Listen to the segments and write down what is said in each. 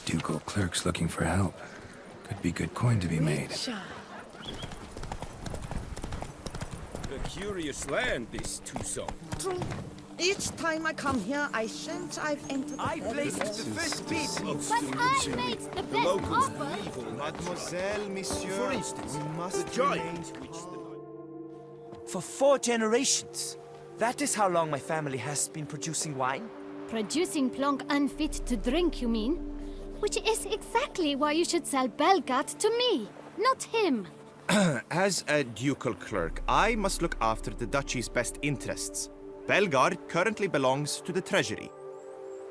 Ducal clerks looking for help. Could be good coin to be made. A curious land, this Tucson. True. Each time I come here, I sense I've entered I placed the first bid. But I made the best offer. Mademoiselle, monsieur. For instance, we must the giant which the... For 4 generations. That is how long my family has been producing wine. Producing plonk unfit to drink, you mean? Which is exactly why you should sell Belgard to me, not him. As a ducal clerk, I must look after the duchy's best interests. Belgard currently belongs to the treasury.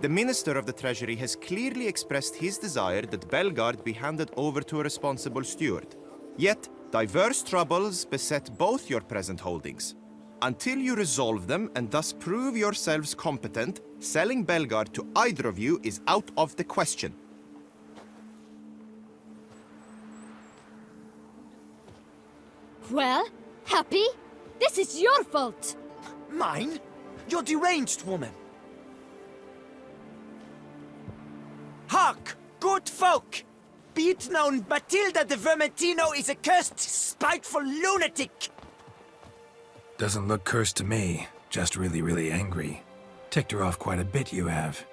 The minister of the treasury has clearly expressed his desire that Belgard be handed over to a responsible steward. Yet, diverse troubles beset both your present holdings. Until you resolve them and thus prove yourselves competent, selling Belgard to either of you is out of the question. Well, Happy? This is your fault! Mine? You're deranged, woman. Hark, good folk! Be it known, Matilda de Vermentino is a cursed, spiteful lunatic! Doesn't look cursed to me. Just really angry. Ticked her off quite a bit, you have.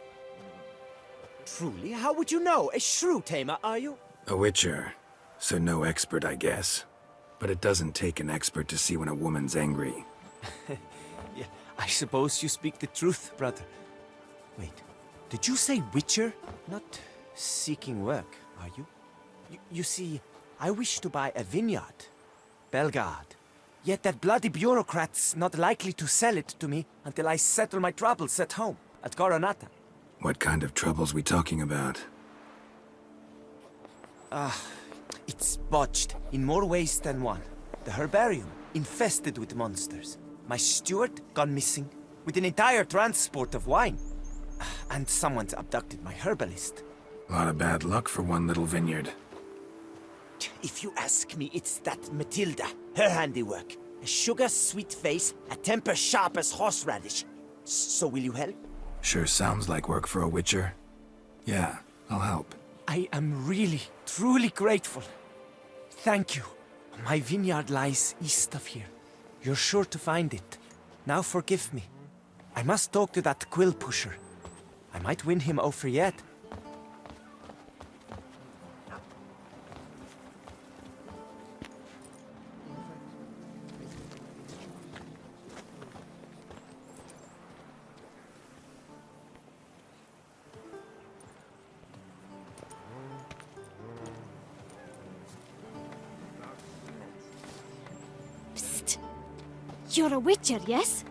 Truly, how would you know? A shrew tamer, are you? A witcher. So no expert, I guess. But it doesn't take an expert to see when a woman's angry. Yeah, I suppose you speak the truth, brother. Wait, did you say witcher? Not seeking work, are you? You see, I wish to buy a vineyard. Belgard. Yet that bloody bureaucrat's not likely to sell it to me until I settle my troubles at home, at Coronata. What kind of troubles we talking about? It's botched in more ways than one. The herbarium, infested with monsters. My steward gone missing, with an entire transport of wine. And someone's abducted my herbalist. A lot of bad luck for one little vineyard. If you ask me, it's that Matilda, her handiwork. A sugar-sweet face, a temper sharp as horseradish. So will you help? Sure sounds like work for a witcher. Yeah, I'll help. I am really, truly grateful. Thank you. My vineyard lies east of here. You're sure to find it. Now forgive me. I must talk to that quill pusher. I might win him over yet. You're a witcher, yes?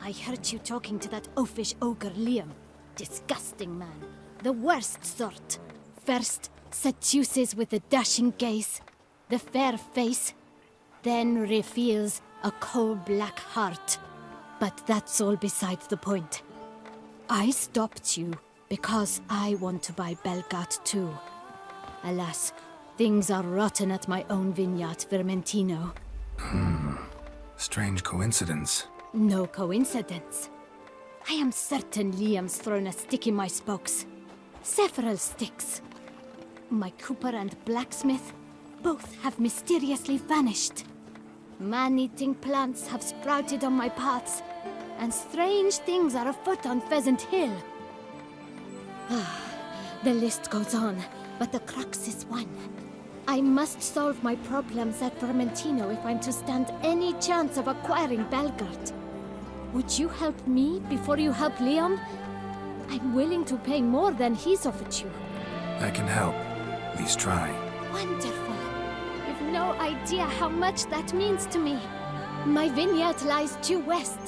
I heard you talking to that oafish ogre Liam. Disgusting man. The worst sort. First, seduces with a dashing gaze, the fair face, then reveals a coal-black heart. But that's all beside the point. I stopped you because I want to buy Belgard too. Alas, things are rotten at my own vineyard, Vermentino. Strange coincidence. No coincidence. I am certain Liam's thrown a stick in my spokes. Several sticks. My cooper and blacksmith both have mysteriously vanished. Man-eating plants have sprouted on my paths, and strange things are afoot on Pheasant Hill. The list goes on, but the crux is one. I must solve my problems at Vermentino if I'm to stand any chance of acquiring Belgard. Would you help me before you help Liam? I'm willing to pay more than he's offered you. I can help. At least try. Wonderful. You've no idea how much that means to me. My vineyard lies due west.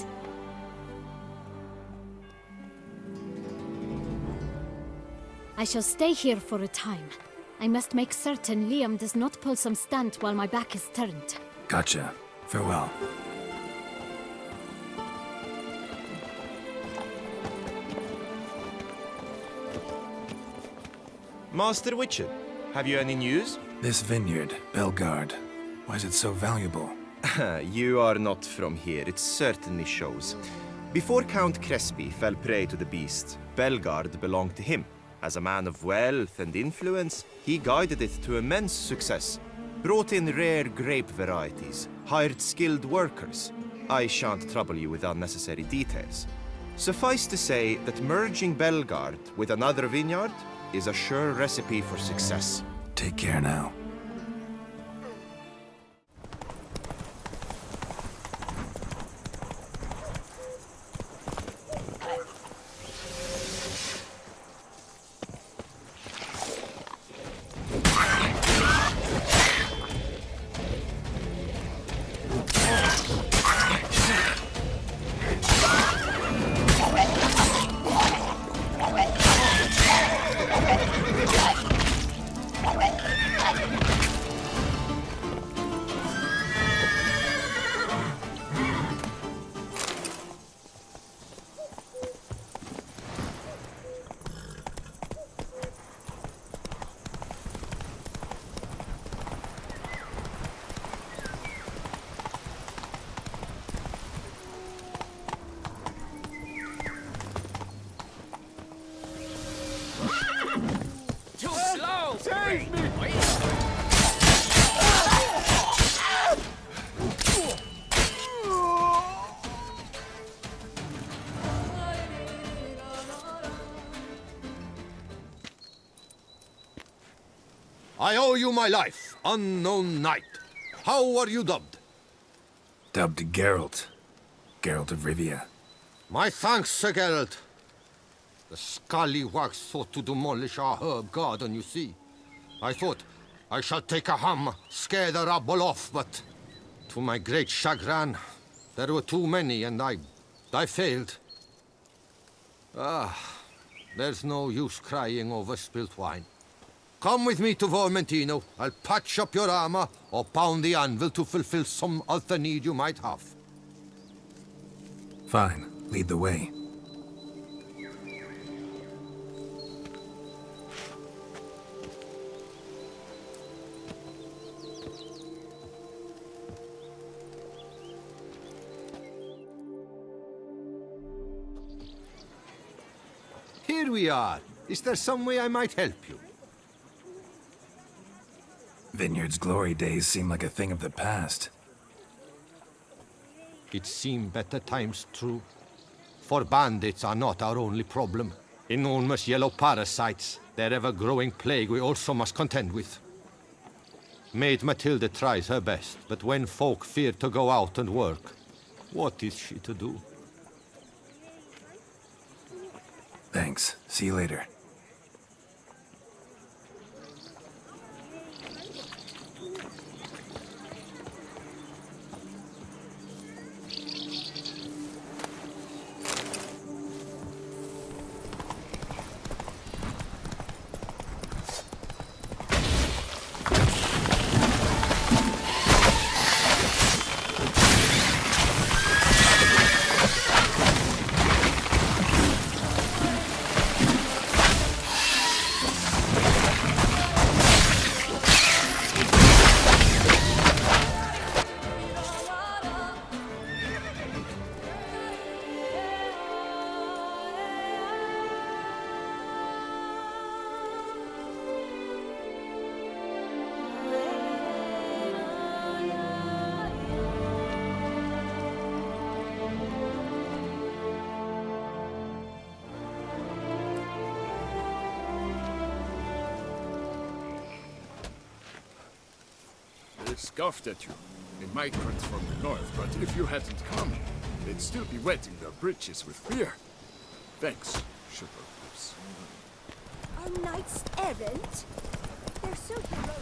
I shall stay here for a time. I must make certain Liam does not pull some stunt while my back is turned. Gotcha. Farewell. Master Witcher, have you any news? This vineyard, Belgard. Why is it so valuable? You are not from here, it certainly shows. Before Count Crespi fell prey to the beast, Belgard belonged to him. As a man of wealth and influence, he guided it to immense success. Brought in rare grape varieties, hired skilled workers. I shan't trouble you with unnecessary details. Suffice to say that merging Belgard with another vineyard is a sure recipe for success. Take care now. Too slow! Save me! I owe you my life, unknown knight. How are you dubbed? Dubbed Geralt. Geralt of Rivia. My thanks, Sir Geralt. The scallywags thought to demolish our herb garden, you see. I thought, I shall take a hammer, scare the rabble off, but to my great chagrin, there were too many and I failed. There's no use crying over spilt wine. Come with me to Vermentino. I'll patch up your armor or pound the anvil to fulfill some other need you might have. Fine. Lead the way. Here we are. Is there some way I might help you? Vineyard's glory days seem like a thing of the past. It seemed better times, true. For bandits are not our only problem. Enormous yellow parasites, their ever-growing plague we also must contend with. Maid Matilda tries her best, but when folk fear to go out and work, what is she to do? Thanks. See you later. They scoffed at you. They migrants from the north, but if you hadn't come, they'd still be wetting their britches with beer. Thanks, chivalrous. Are knights errant? They're so heroic.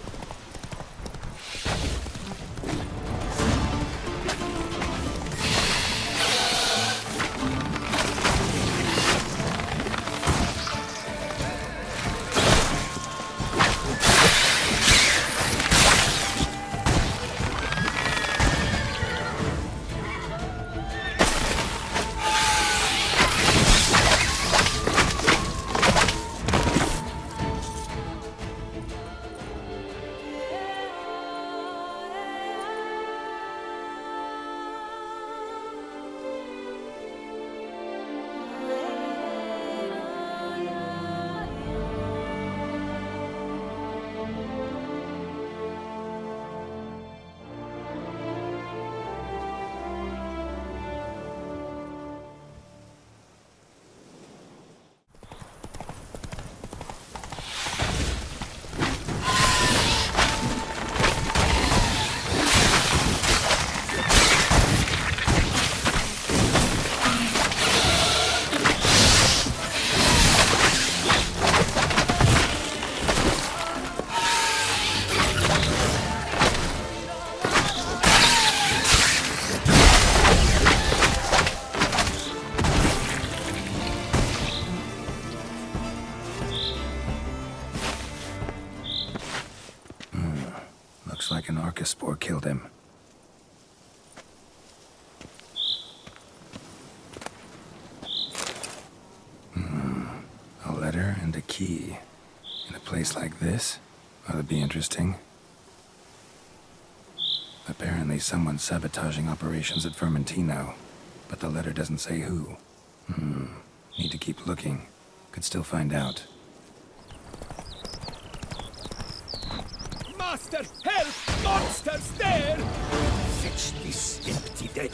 Looks like an archaspore killed him. A letter and a key. In a place like this? Ought to be interesting. Apparently someone's sabotaging operations at Vermentino, but the letter doesn't say who. Need to keep looking. Could still find out. Master, help! Monsters there! Fetch this empty dead.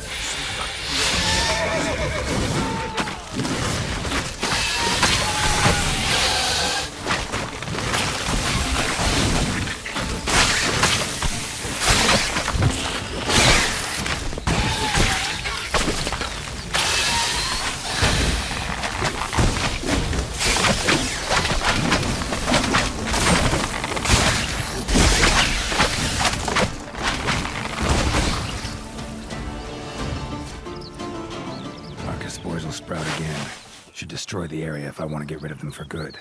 Spores will sprout again. Should destroy the area if I want to get rid of them for good.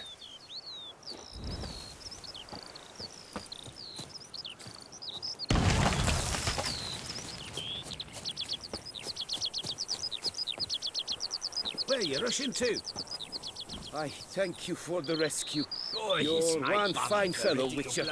Where you rushing to? I thank you for the rescue. Oh, You're one fine fellow, Witcher.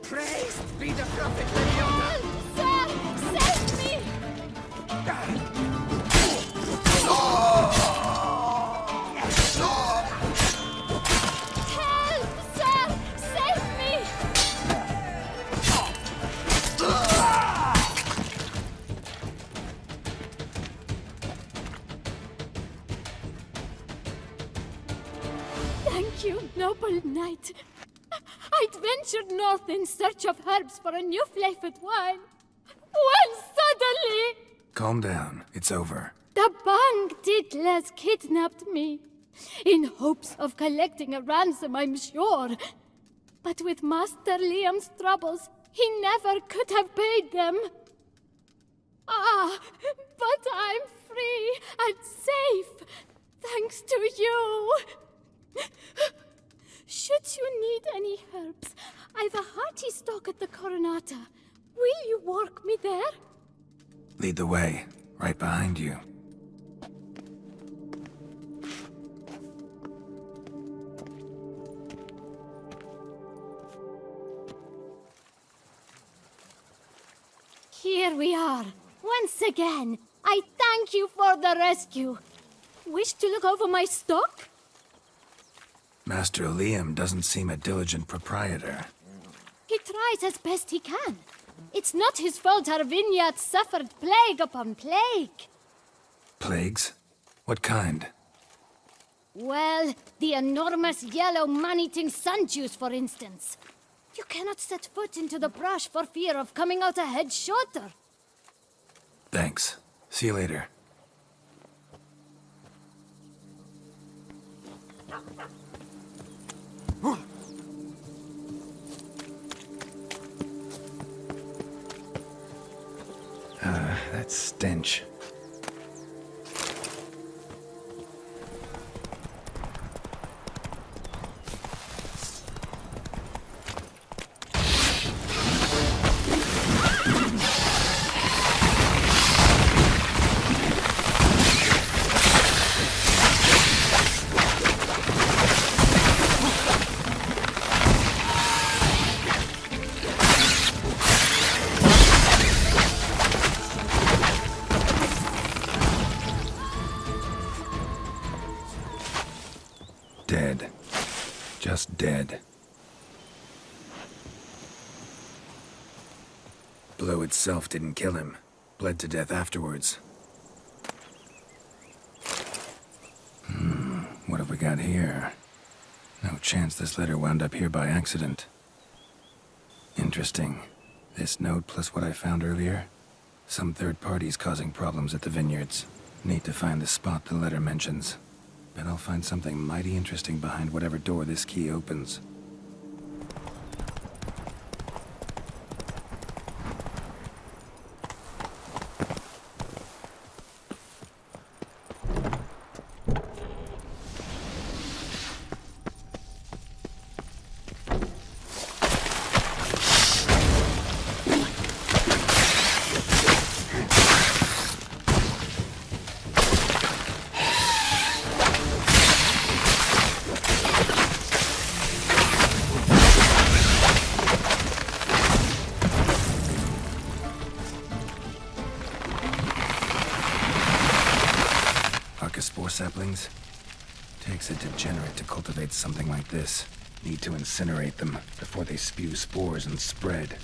Praised be the prophet Leota! Sir, save me! Help, sir! Save me! Thank you, noble knight. I'd ventured north in search of herbs for a new flavored wine. When suddenly... Calm down. It's over. the Bang Diddlers kidnapped me. In hopes of collecting a ransom, I'm sure. But with Master Liam's troubles, he never could have paid them. Ah, but I'm free and safe, thanks to you. Should you need any herbs, I've a hearty stock at the Coronata. Will you walk me there? Lead the way. Right behind you. Here we are. Once again, I thank you for the rescue. Wish to look over my stock? Master Liam doesn't seem a diligent proprietor. He tries as best he can. It's not his fault our vineyard suffered plague upon plague. Plagues? What kind? Well, the enormous yellow man-eating sun juice, for instance. You cannot set foot into the brush for fear of coming out a head shorter. Thanks. See you later. That stench. Dead. Just dead. Blow itself didn't kill him. Bled to death afterwards. What have we got here? No chance this letter wound up here by accident. Interesting. This note plus what I found earlier. Some third parties causing problems at the vineyards. Need to find the spot the letter mentions. Bet I'll find something mighty interesting behind whatever door this key opens. Spore saplings? Takes a degenerate to cultivate something like this. Need to incinerate them before they spew spores and spread.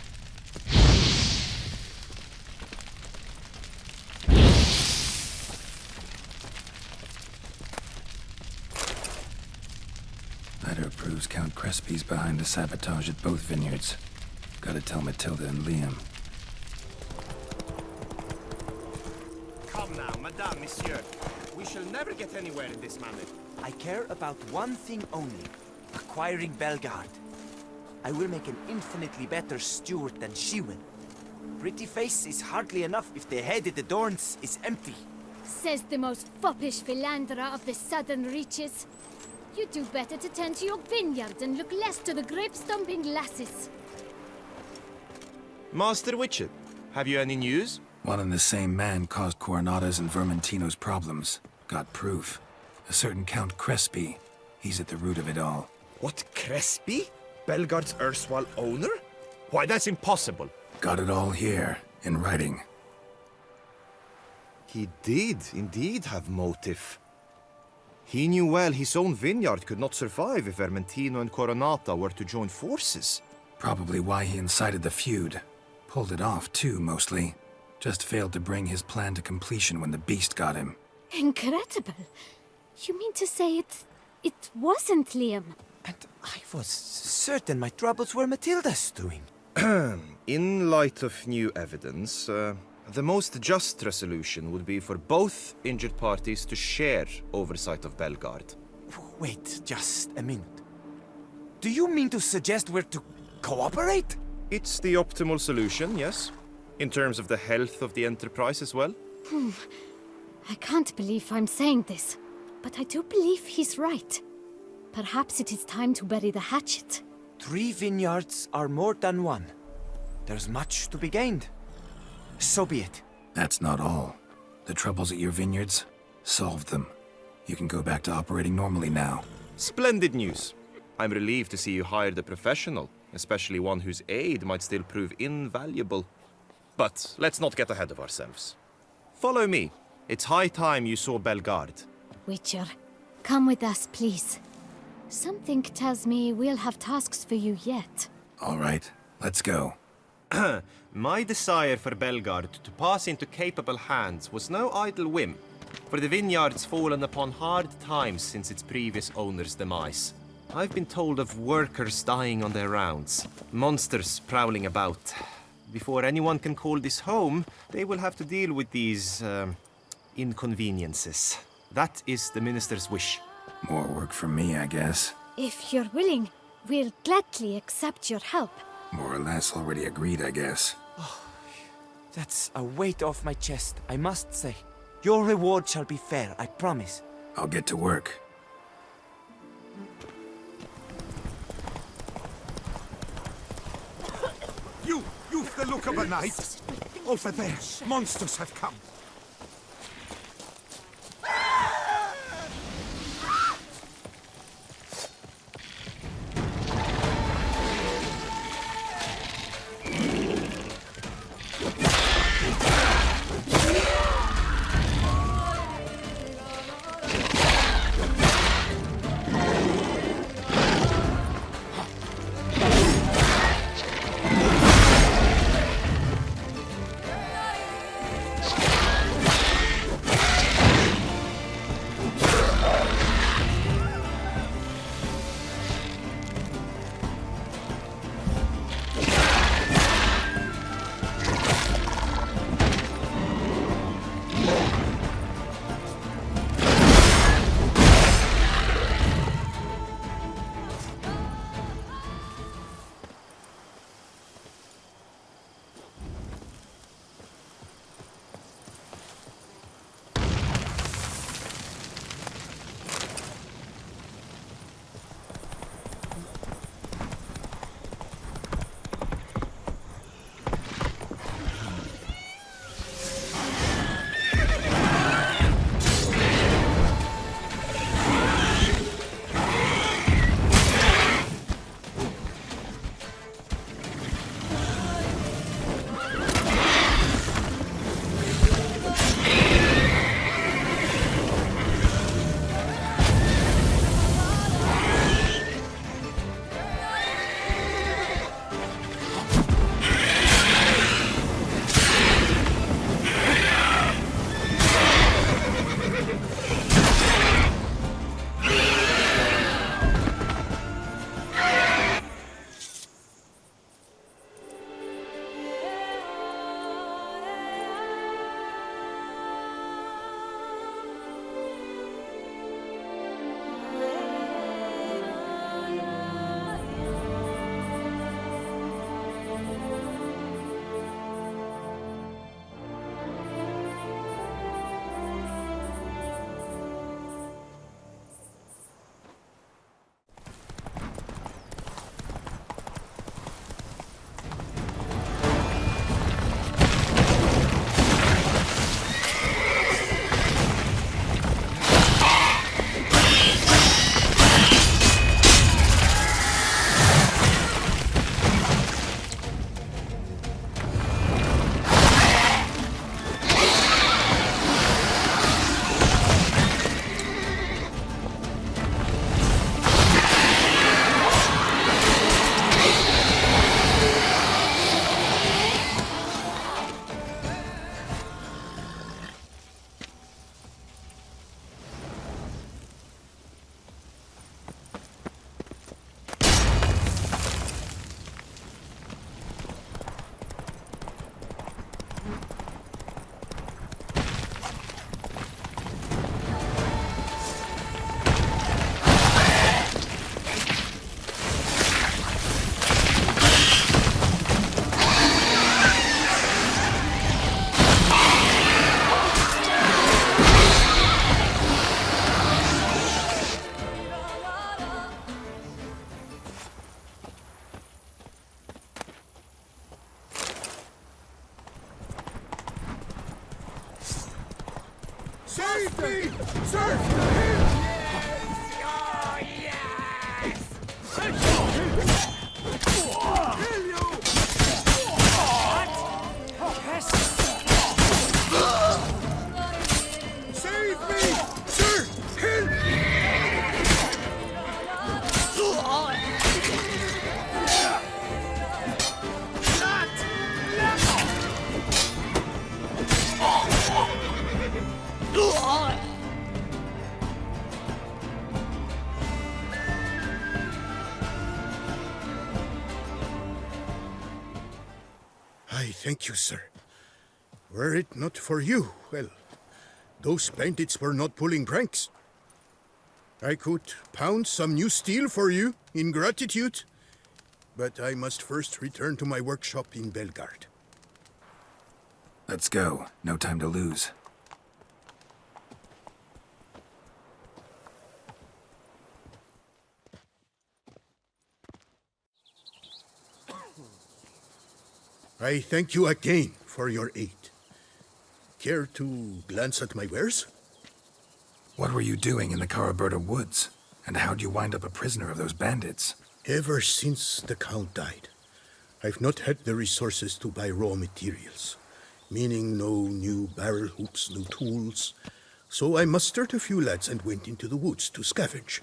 Letter proves Count Crespi's behind the sabotage at both vineyards. Gotta tell Matilda and Liam. Come now, Madame, Monsieur. We shall never get anywhere in this manner. I care about one thing only. Acquiring Belgard. I will make an infinitely better steward than she will. Pretty face is hardly enough if the head it adorns is empty. Says the most foppish philanderer of the southern reaches. You do better to tend to your vineyard and look less to the grape-stomping lasses. Master Witcher, have you any news? One and the same man caused Coronata's and Vermentino's problems. Got proof. A certain Count Crespi. He's at the root of it all. What, Crespi? Belgard's erstwhile owner? Why, that's impossible. Got it all here, in writing. He did indeed have motive. He knew well his own vineyard could not survive if Vermentino and Coronata were to join forces. Probably why he incited the feud. Pulled it off, too, mostly. Just failed to bring his plan to completion when the beast got him. Incredible. You mean to say it wasn't Liam? And I was certain my troubles were Matilda's doing. In light of new evidence, the most just resolution would be for both injured parties to share oversight of Belgard. Wait just a minute. Do you mean to suggest we're to cooperate? It's the optimal solution, yes. In terms of the health of the enterprise as well. I can't believe I'm saying this, but I do believe he's right. Perhaps it is time to bury the hatchet. 3 vineyards are more than one. There's much to be gained. So be it. That's not all. The troubles at your vineyards? Solved them. You can go back to operating normally now. Splendid news. I'm relieved to see you hired a professional, especially one whose aid might still prove invaluable. But let's not get ahead of ourselves. Follow me. It's high time you saw Belgard. Witcher, come with us, please. Something tells me we'll have tasks for you yet. All right, let's go. My desire for Belgard to pass into capable hands was no idle whim, for the vineyard's fallen upon hard times since its previous owner's demise. I've been told of workers dying on their rounds, monsters prowling about. Before anyone can call this home, they will have to deal with these, inconveniences. That is the minister's wish. More work for me, I guess. If you're willing, we'll gladly accept your help. More or less already agreed, I guess. That's a weight off my chest, I must say. Your reward shall be fair, I promise. I'll get to work. You've the look of a knight. Over there, monsters have come. Save me! Sir! Oh, yes! Kill you! Save me! Sir! Help! I thank you, sir. Were it not for you, well, those bandits were not pulling pranks. I could pound some new steel for you in gratitude, but I must first return to my workshop in Belgard. Let's go. No time to lose. I thank you again for your aid. Care to glance at my wares? What were you doing in the Caraberta woods? And how'd you wind up a prisoner of those bandits? Ever since the Count died, I've not had the resources to buy raw materials, meaning no new barrel hoops, no tools. So I mustered a few lads and went into the woods to scavenge.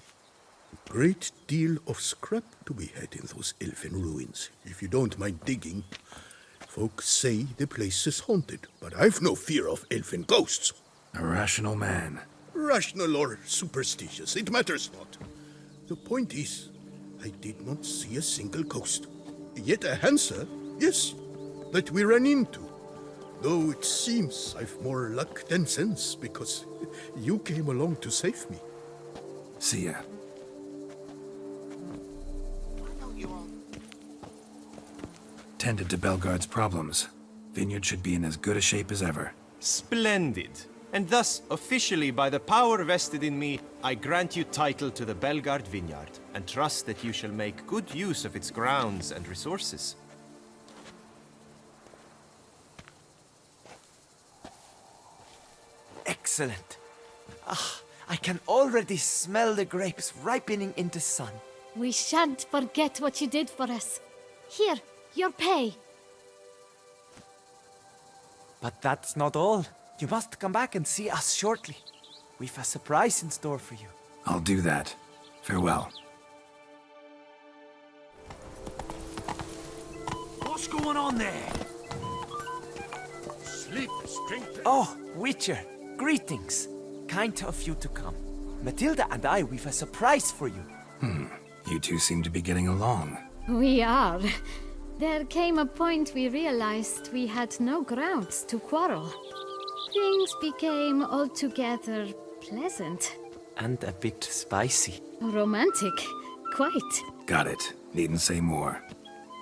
A great deal of scrap to be had in those elfin ruins, if you don't mind digging. Folks say the place is haunted, but I've no fear of elfin ghosts. A rational man. Rational or superstitious, it matters not. The point is, I did not see a single ghost. Yet a Hansa, yes, that we ran into. Though it seems I've more luck than sense, because you came along to save me. See ya. Tended to Belgard's problems. Vineyard should be in as good a shape as ever. Splendid. And thus, officially, by the power vested in me, I grant you title to the Belgard Vineyard, and trust that you shall make good use of its grounds and resources. Excellent. Ah, I can already smell the grapes ripening into sun. We shan't forget what you did for us. Here, your pay. But that's not all. You must come back and see us shortly. We've a surprise in store for you. I'll do that. Farewell. What's going on there? Sleep is strength. Oh, Witcher, greetings. Kind of you to come. Matilda and I, we've a surprise for you. You two seem to be getting along. We are. There came a point we realized we had no grounds to quarrel. Things became altogether pleasant. And a bit spicy. Romantic. Quite. Got it. Needn't say more.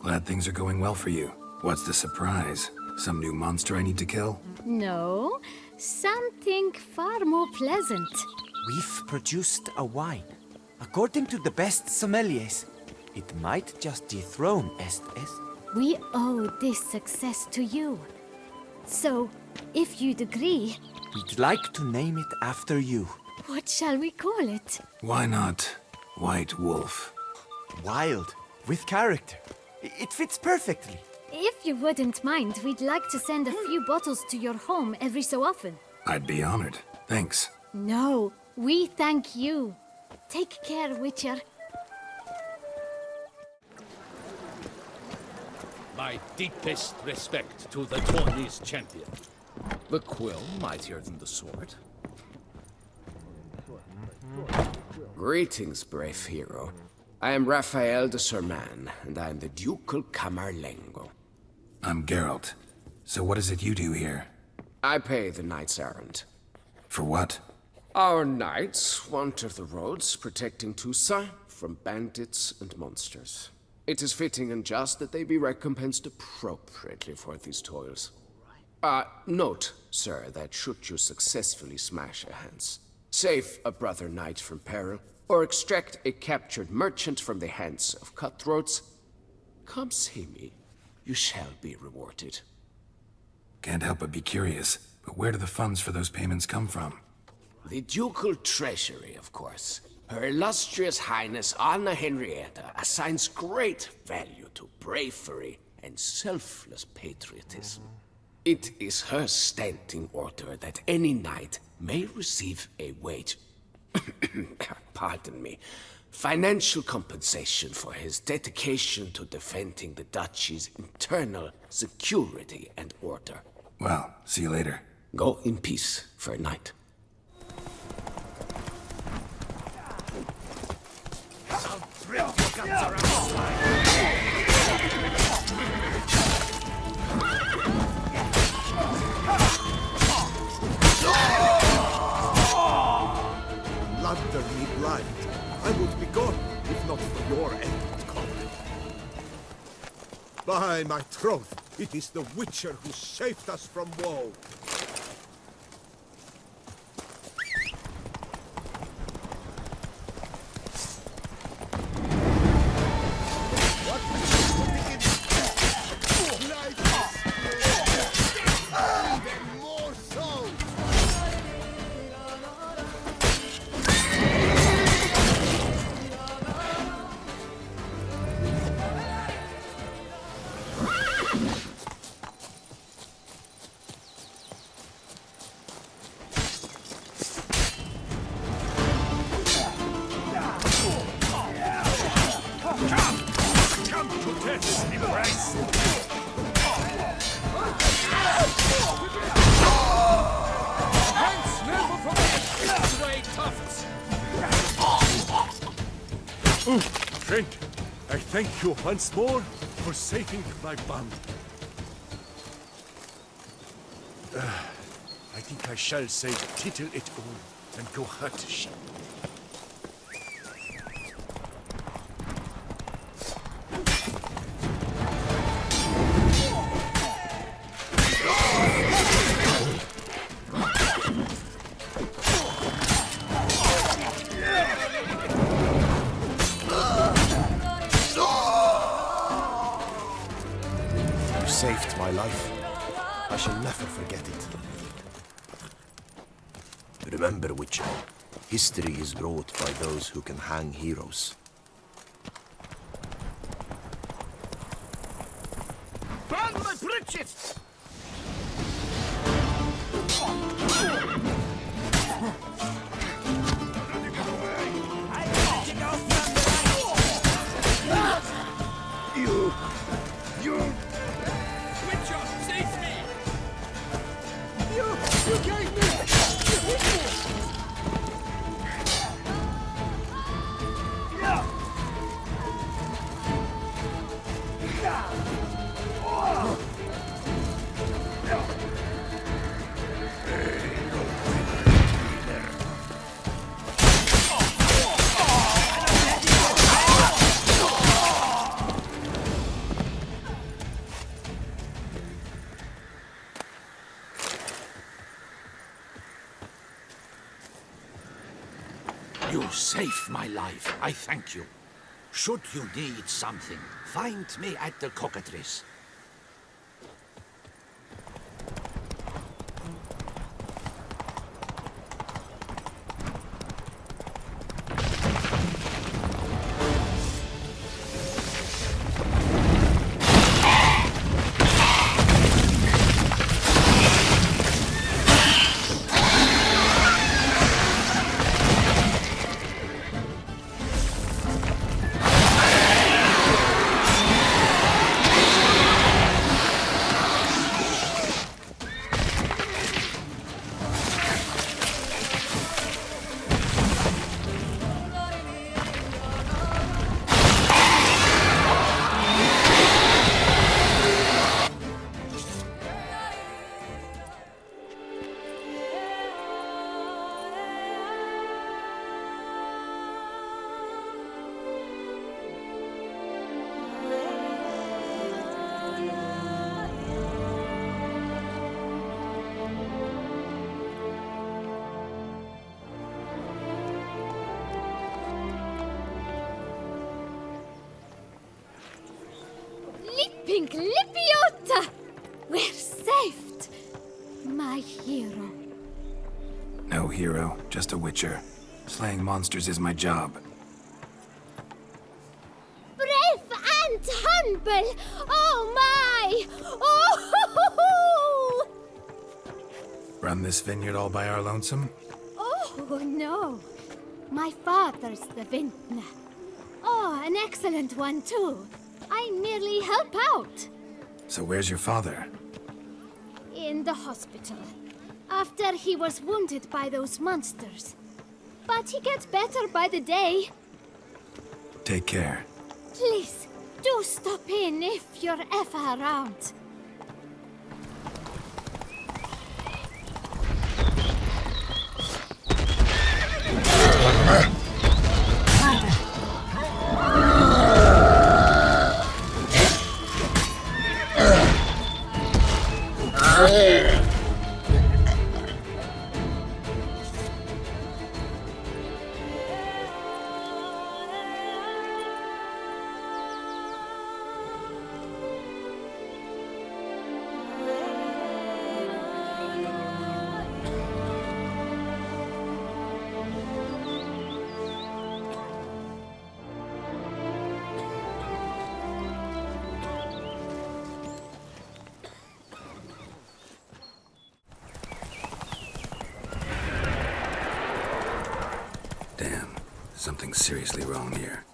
Glad things are going well for you. What's the surprise? Some new monster I need to kill? No, something far more pleasant. We've produced a wine. According to the best sommeliers, it might just dethrone Est. We owe this success to you. So, if you'd agree, We'd like to name it after you. what shall we call it? Why not White Wolf? Wild, with character. It fits perfectly. If you wouldn't mind, we'd like to send a few bottles to your home every so often. I'd be honored. Thanks. No, we thank you. Take care, Witcher. My deepest respect to the Tawny's champion. The quill mightier than the sword. Greetings, brave hero. I am Raphael de Serman, and I am the Ducal Camarlengo. I'm Geralt. So what is it you do here? I pay the knight's errand. For what? Our knights wander the roads, protecting Tusa from bandits and monsters. It is fitting and just that they be recompensed appropriately for these toils. Note, sir, that should you successfully smash a Hans, save a brother knight from peril, or extract a captured merchant from the hands of cutthroats, come see me. You shall be rewarded. Can't help but be curious, but where do the funds for those payments come from? The ducal treasury, of course. Her illustrious highness Anna Henrietta assigns great value to bravery and selfless patriotism. It is her standing order that any knight may receive a wage, pardon me, financial compensation for his dedication to defending the duchy's internal security and order. Well, see you later. Go in peace for a night. By my troth, it is the Witcher who saved us from woe. Friend, I thank you once more for saving my band. I think I shall say tittle it all and go hurt the sheep. Saved my life. I shall never forget it. Remember, Witcher, history is wrought by those who can hang heroes. Burn my bridges! You saved my life. I thank you. Should you need something, find me at the cockatrice. Pink Lipiota! We're saved! My hero. No hero, just a witcher. Slaying monsters is my job. Brave and humble! Oh my! Oh! Run this vineyard all by our lonesome? Oh no! My father's the vintner. Oh, an excellent one too. I merely help out. So where's your father? In the hospital. After he was wounded by those monsters. But he gets better by the day. Take care. Please, do stop in if you're ever around. Damn, something's seriously wrong here.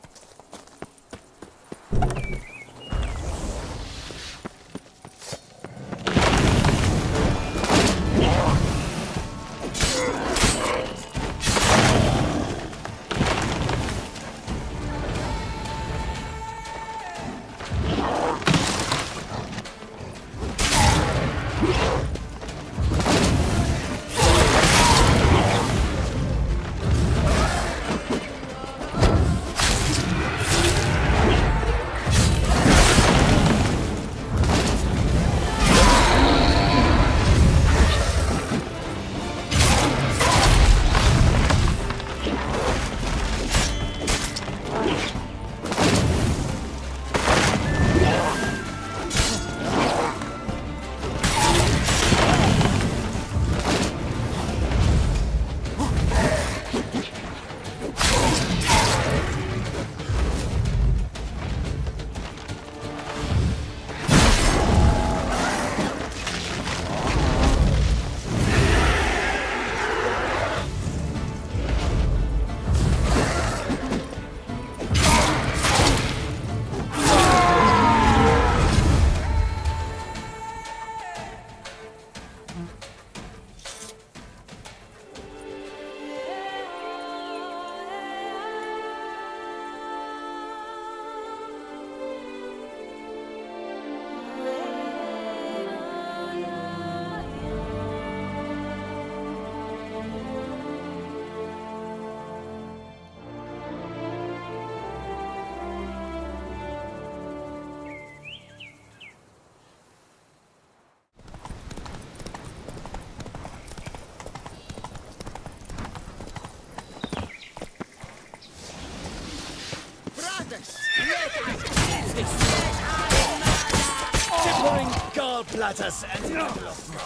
Shivering gallbladders and middle of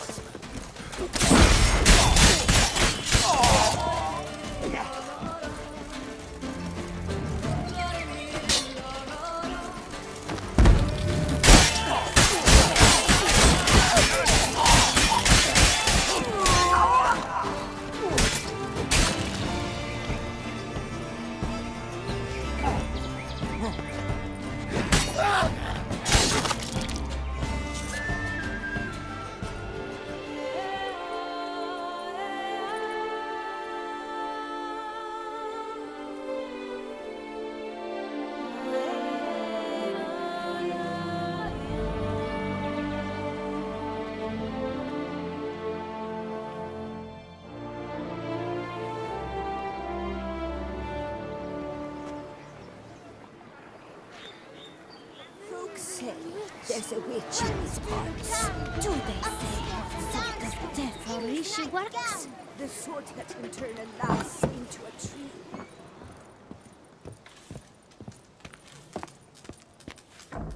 There's a witch in these parts. Do they say what sort of devilry she works? The sort that can turn a lass into a tree.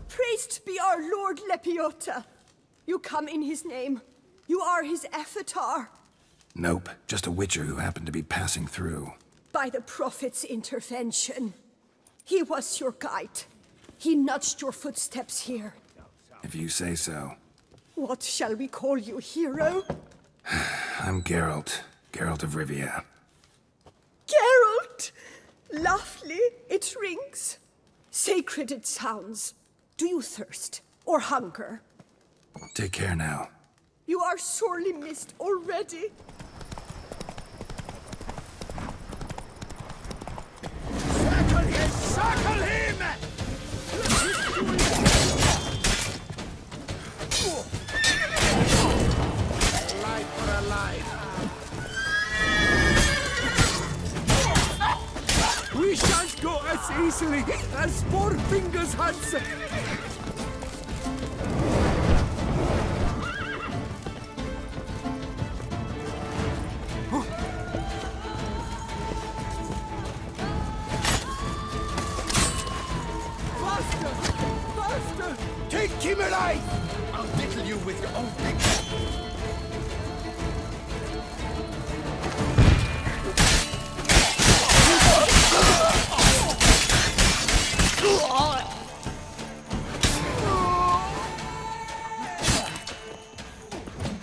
Praised be our Lord Lepiota. You come in his name. You are his avatar. Nope, just a witcher who happened to be passing through. By the prophet's intervention. He was your guide. He nudged your footsteps here. If you say so. What shall we call you, hero? I'm Geralt. Geralt of Rivia. Geralt! Lovely, it rings. Sacred it sounds. Do you thirst or hunger? Take care now. You are sorely missed already. Circle him! Circle him! Alive for alive. We shan't go as easily as Four Fingers Hansen. him alive! I'll diddle you with your own big head.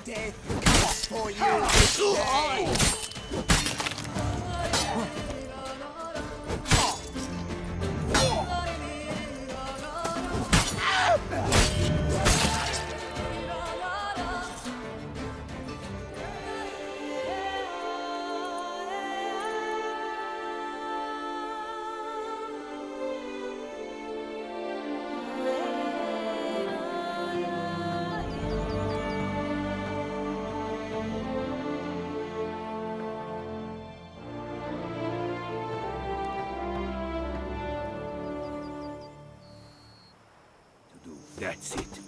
Death comes for you this day. That's it.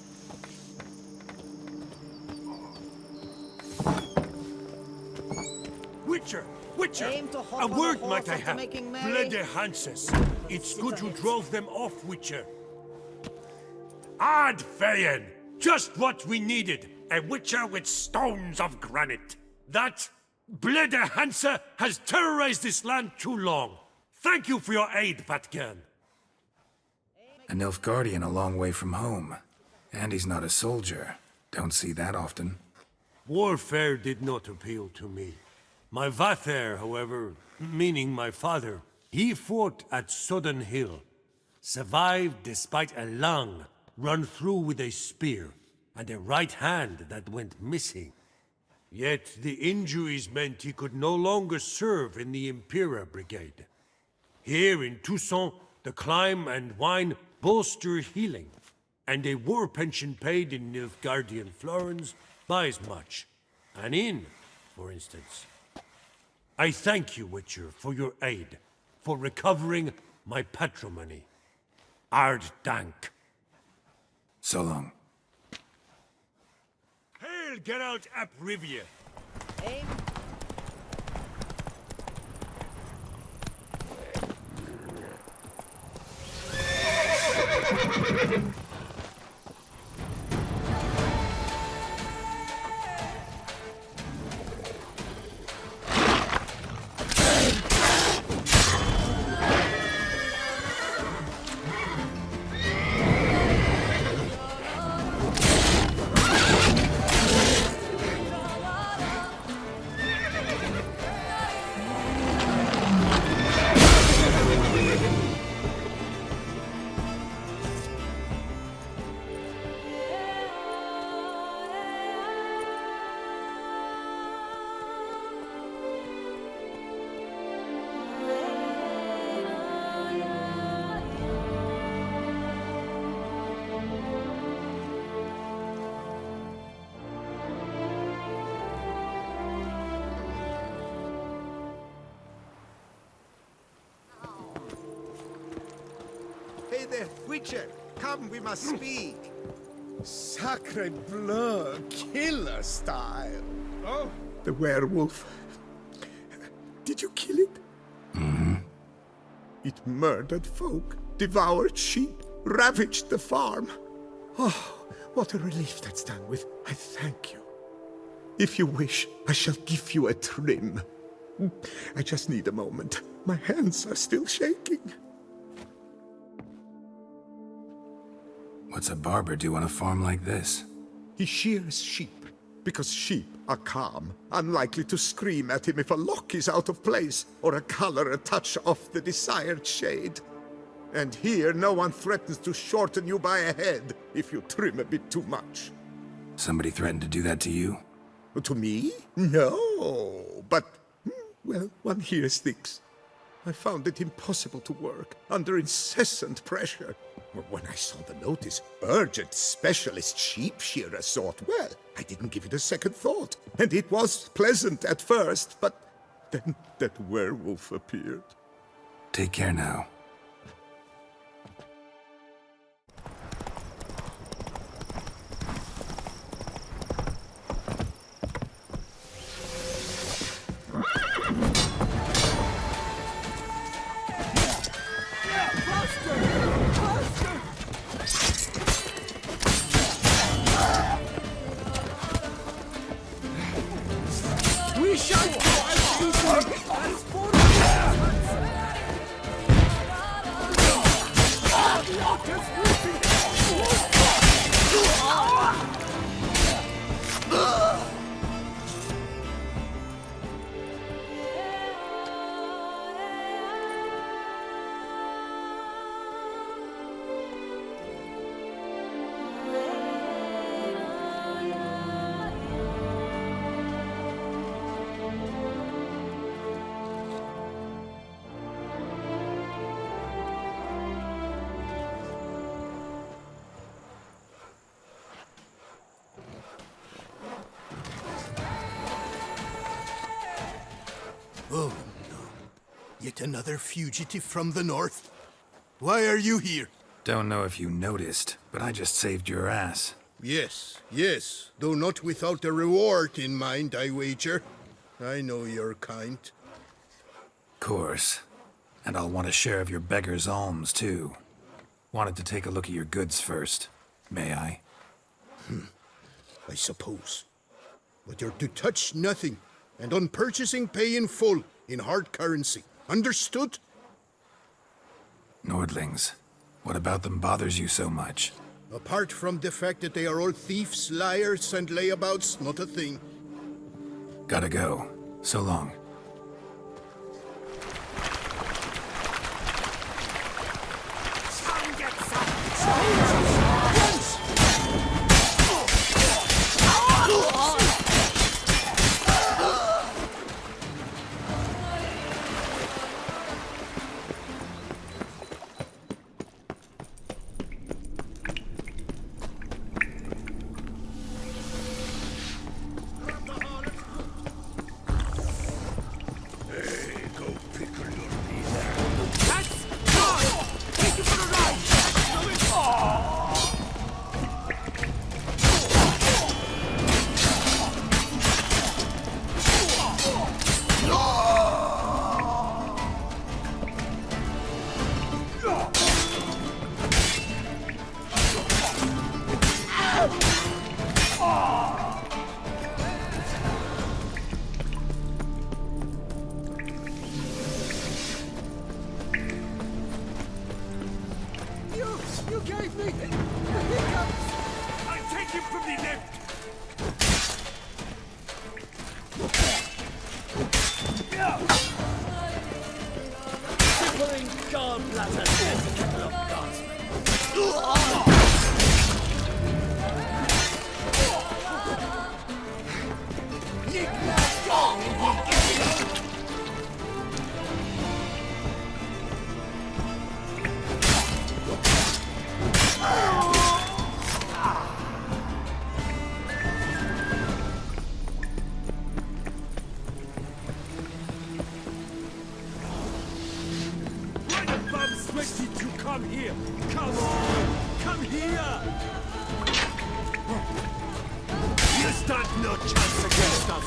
Witcher! Witcher! Aim to hop A on a word horse might I after have. making merry. Bloody Hanses. It's good you hit. drove them off, Witcher. Ad Feyen! Just what we needed. A Witcher with stones of granite. That Bloody Hanse has terrorized this land too long. Thank you for your aid, Patgan. A Nilfgaardian a long way from home. And he's not a soldier. Don't see that often. Warfare did not appeal to me. My Vather, however, meaning my father, he fought at Sodden Hill. Survived despite a lung run through with a spear, and a right hand that went missing. Yet the injuries meant he could no longer serve in the Impera Brigade. Here in Toussaint, the climb and wine bolster healing, and a war pension paid in Nilfgaardian florins buys much. An inn, for instance. I thank you, Witcher, for your aid, for recovering my patrimony. Ard Dank. So long. Hail Geralt ap Rivia. Aim. Hey there, Witcher! Come, we must speak! Sacre bleu, killer style! Oh! The werewolf. Did you kill it? Mm-hmm. It murdered folk, devoured sheep, ravaged the farm. Oh, what a relief that's done with. I thank you. If you wish, I shall give you a trim. I just need a moment. My hands are still shaking. What's a barber do on a farm like this? He shears sheep, because sheep are calm, unlikely to scream at him if a lock is out of place or a color a touch off the desired shade. And here no one threatens to shorten you by a head if you trim a bit too much. Somebody threatened to do that to you? To me? No, but, well, one hears things. I found it impossible to work under incessant pressure. When I saw the notice, urgent specialist sheep shearer sort, well, I didn't give it a second thought. And it was pleasant at first, but then that werewolf appeared. Take care now. Yet another fugitive from the north. Why are you here? Don't know if you noticed, but I just saved your ass. Yes, yes, though not without a reward in mind, I wager. I know your kind. Course. And I'll want a share of your beggar's alms, too. Wanted to take a look at your goods first. May I? I suppose. But you're to touch nothing, and on purchasing pay in full, in hard currency. Understood? Nordlings. What about them bothers you so much? Apart from the fact that they are all thieves, liars, and layabouts, not a thing. Gotta go. So long. You gave me the hiccups! I'll take him from the left! Tickling gallbladder, testicle of gods. Come here! Come on! Come here! You stand no chance against us!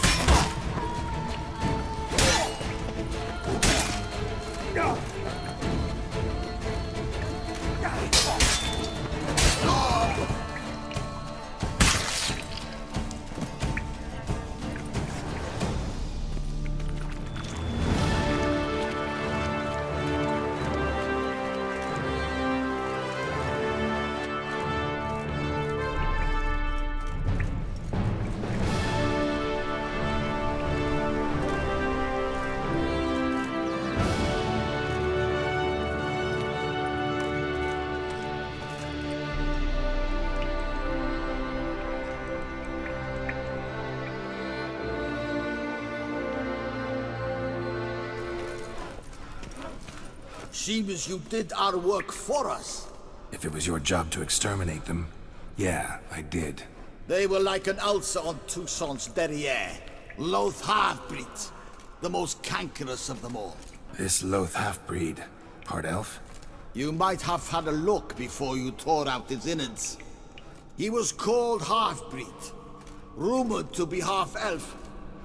Seems you did our work for us. If it was your job to exterminate them, yeah, I did. They were like an ulcer on Toussaint's derriere. Loath half-breeds. The most cankerous of them all. This loath half-breed, part elf? You might have had a look before you tore out his innards. He was called half-breed. Rumored to be half-elf.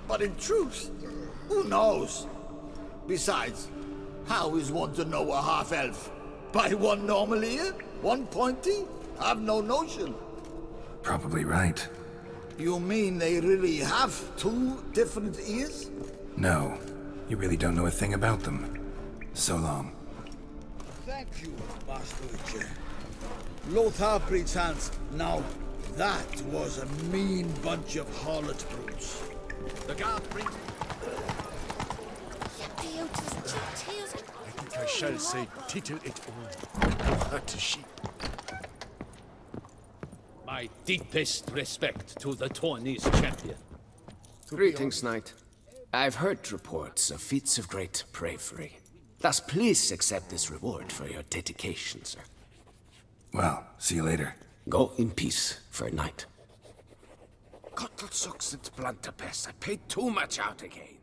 But in truth, who knows? Besides, how is one to know a half-elf? By one normal ear? One pointy? I've no notion. Probably right. You mean they really have two different ears? No, you really don't know a thing about them. So long. Thank you, Master Witcher. Loath half-breed's hands. Now, that was a mean bunch of harlot brutes. The guard brings... I think I shall say tittle it all. Hurt to sheep. My deepest respect to the Tawny's champion. Greetings, Knight. I've heard reports of feats of great bravery. Thus, please accept this reward for your dedication, sir. Well, see you later. Go in peace for a night. Cuttle sucks and Blunterpest. I paid too much out again.